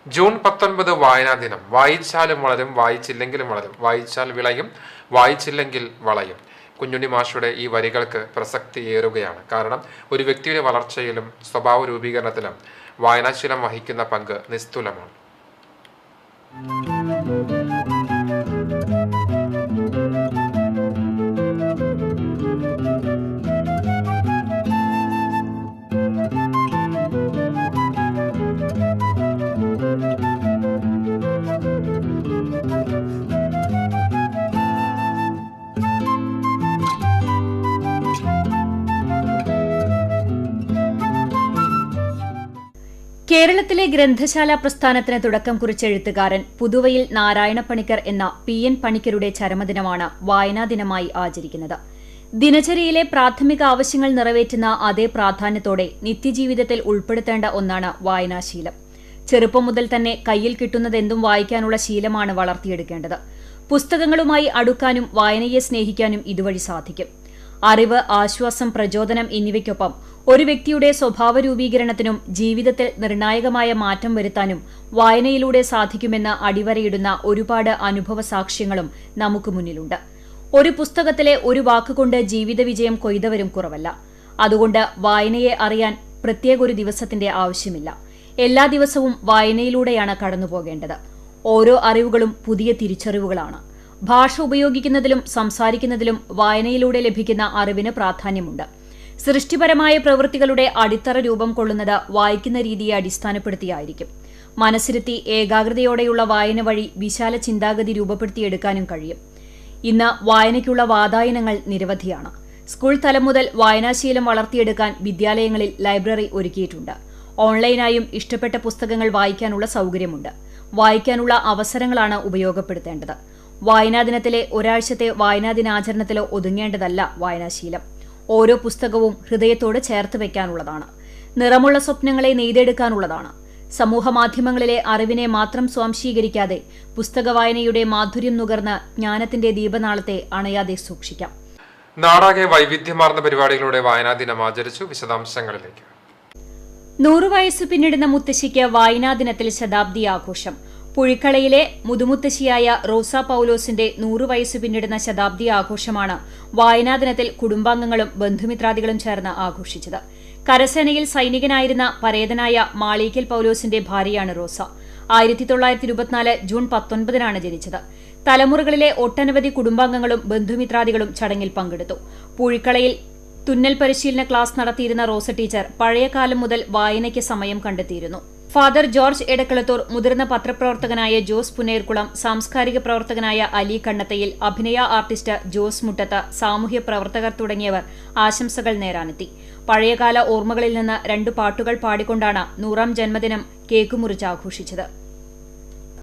June 19 വായനാ ദിനം. വായിച്ചാലും വളരും, വായിച്ചില്ലെങ്കിലും വളരും. വായിച്ചാൽ വിളയും, വായിച്ചില്ലെങ്കിൽ വളയും. കുഞ്ഞുണ്ണി മാഷുടെ ഈ വരികൾക്ക് പ്രസക്തി ഏറുകയാണ്. കാരണം ഒരു വ്യക്തിയുടെ വളർച്ചയിലും സ്വഭാവ രൂപീകരണത്തിലും വായനാശീലം വഹിക്കുന്ന പങ്ക് നിസ്തുലമാണ്. കേരളത്തിലെ ഗ്രന്ഥശാല പ്രസ്ഥാനത്തിന് തുടക്കം കുറിച്ച എഴുത്തുകാരൻ പുതുവയിൽ നാരായണ പണിക്കർ എന്ന PN പണിക്കരുടെ ചരമദിനമാണ് വായനാ ദിനമായി ആചരിക്കുന്നത്. ദിനചര്യയിലെ പ്രാഥമിക ആവശ്യങ്ങൾ നിറവേറ്റുന്ന അതേ പ്രാധാന്യത്തോടെ നിത്യജീവിതത്തിൽ ഉൾപ്പെടുത്തേണ്ട ഒന്നാണ് വായനാശീലം. ചെറുപ്പം മുതൽ തന്നെ കയ്യിൽ കിട്ടുന്നതെന്തും വായിക്കാനുള്ള ശീലമാണ് വളർത്തിയെടുക്കേണ്ടത്. പുസ്തകങ്ങളുമായി അടുക്കാനും വായനയെ സ്നേഹിക്കാനും ഇതുവഴി സാധിക്കും. അറിവ്, ആശ്വാസം, പ്രചോദനം എന്നിവയ്ക്കൊപ്പം ഒരു വ്യക്തിയുടെ സ്വഭാവ രൂപീകരണത്തിനും ജീവിതത്തിൽ നിർണായകമായ മാറ്റം വരുത്താനും വായനയിലൂടെ സാധിക്കുമെന്ന് അടിവരയിടുന്ന ഒരുപാട് അനുഭവ സാക്ഷ്യങ്ങളും നമുക്ക് മുന്നിലുണ്ട്. ഒരു പുസ്തകത്തിലെ ഒരു വാക്കുകൊണ്ട് ജീവിത വിജയം കൊയ്തവരും കുറവല്ല. അതുകൊണ്ട് വായനയെ അറിയാൻ പ്രത്യേക ഒരു ദിവസത്തിന്റെ ആവശ്യമില്ല. എല്ലാ ദിവസവും വായനയിലൂടെയാണ് കടന്നുപോകേണ്ടത്. ഓരോ അറിവുകളും പുതിയ തിരിച്ചറിവുകളാണ്. ഭാഷ ഉപയോഗിക്കുന്നതിലും സംസാരിക്കുന്നതിലും വായനയിലൂടെ ലഭിക്കുന്ന അറിവിന് പ്രാധാന്യമുണ്ട്. സൃഷ്ടിപരമായ പ്രവൃത്തികളുടെ അടിത്തറ രൂപം കൊള്ളുന്നത് വായിക്കുന്ന രീതിയെ അടിസ്ഥാനപ്പെടുത്തിയായിരിക്കും. മനസ്സിരുത്തി ഏകാഗ്രതയോടെയുള്ള വായന വഴി വിശാല ചിന്താഗതി രൂപപ്പെടുത്തിയെടുക്കാനും കഴിയും. ഇന്ന് വായനയ്ക്കുള്ള വാതായനങ്ങൾ നിരവധിയാണ്. സ്കൂൾ തലം മുതൽ വായനാശീലം വളർത്തിയെടുക്കാൻ വിദ്യാലയങ്ങളിൽ ലൈബ്രറി ഒരുക്കിയിട്ടുണ്ട്. ഓൺലൈനായും ഇഷ്ടപ്പെട്ട പുസ്തകങ്ങൾ വായിക്കാനുള്ള സൗകര്യമുണ്ട്. വായിക്കാനുള്ള അവസരങ്ങളാണ് ഉപയോഗപ്പെടുത്തേണ്ടത്. വായനാ ദിനത്തിലെ ഒരാഴ്ചത്തെ വായനാ ദിനാചരണത്തിലോ ഒതുങ്ങേണ്ടതല്ല വായനാശീലം. ഓരോ പുസ്തകവും ഹൃദയത്തോട് ചേർത്ത് വയ്ക്കാനുള്ളതാണ്. നിറമുള്ള സ്വപ്നങ്ങളെ നെയ്തെടുക്കാനുള്ളതാണ്. സമൂഹമാധ്യമങ്ങളിലെ അറിവിനെ മാത്രം സ്വാംശീകരിക്കാതെ പുസ്തക വായനയുടെ മാധുര്യം നുകർന്ന് ജ്ഞാനത്തിന്റെ ദീപനാളത്തെ അണയാതെ സൂക്ഷിക്കാം. നാടാകെ വൈവിധ്യമാർന്ന പരിപാടികളുടെ വായനാ ദിനം ആചരിച്ചു. വിശദാംശങ്ങളിലേക്ക്. 100 വയസ്സ് പിന്നിടുന്ന മുത്തശ്ശിക്ക് വായനാ ദിനത്തിൽ ശതാബ്ദി ആഘോഷം. പുഴിക്കളയിലെ മുതുമുത്തശ്ശിയായ റോസ പൌലോസിന്റെ 100 വയസ്സ് പിന്നിടുന്ന ശതാബ്ദി ആഘോഷമാണ് വായനാ ദിനത്തിൽ കുടുംബാംഗങ്ങളും ബന്ധുമിത്രാദികളും ചേർന്ന് ആഘോഷിച്ചത്. കരസേനയിൽ സൈനികനായിരുന്ന പരേതനായ മാളീക്കൽ പൌലോസിന്റെ ഭാര്യയാണ് റോസ. 1924 ജൂൺ 19 ജനിച്ചത്. തലമുറകളിലെ ഒട്ടനവധി കുടുംബാംഗങ്ങളും ബന്ധുമിത്രാദികളും ചടങ്ങിൽ പങ്കെടുത്തു. പുഴിക്കളയിൽ തുന്നൽ പരിശീലന ക്ലാസ് നടത്തിയിരുന്ന റോസ ടീച്ചർ പഴയകാലം മുതൽ വായനയ്ക്ക് സമയം കണ്ടെത്തിയിരുന്നു. ഫാദർ ജോർജ് എടക്കളത്തൂർ, മുതിർന്ന പത്രപ്രവർത്തകനായ ജോസ് പുന്നേർകുളം, സാംസ്കാരിക പ്രവർത്തകനായ അലി കണ്ണത്തയിൽ, അഭിനയ ആർട്ടിസ്റ്റ് ജോസ് മുട്ടത്ത്, സാമൂഹ്യ പ്രവർത്തകർ തുടങ്ങിയവർ ആശംസകൾ നേരാനെത്തി. പഴയകാല ഓർമ്മകളിൽ നിന്ന് 2 പാട്ടുകൾ പാടിക്കൊണ്ടാണ് 100ാം ജന്മദിനം കേക്കുമുറിച്ച് ആഘോഷിച്ചത്.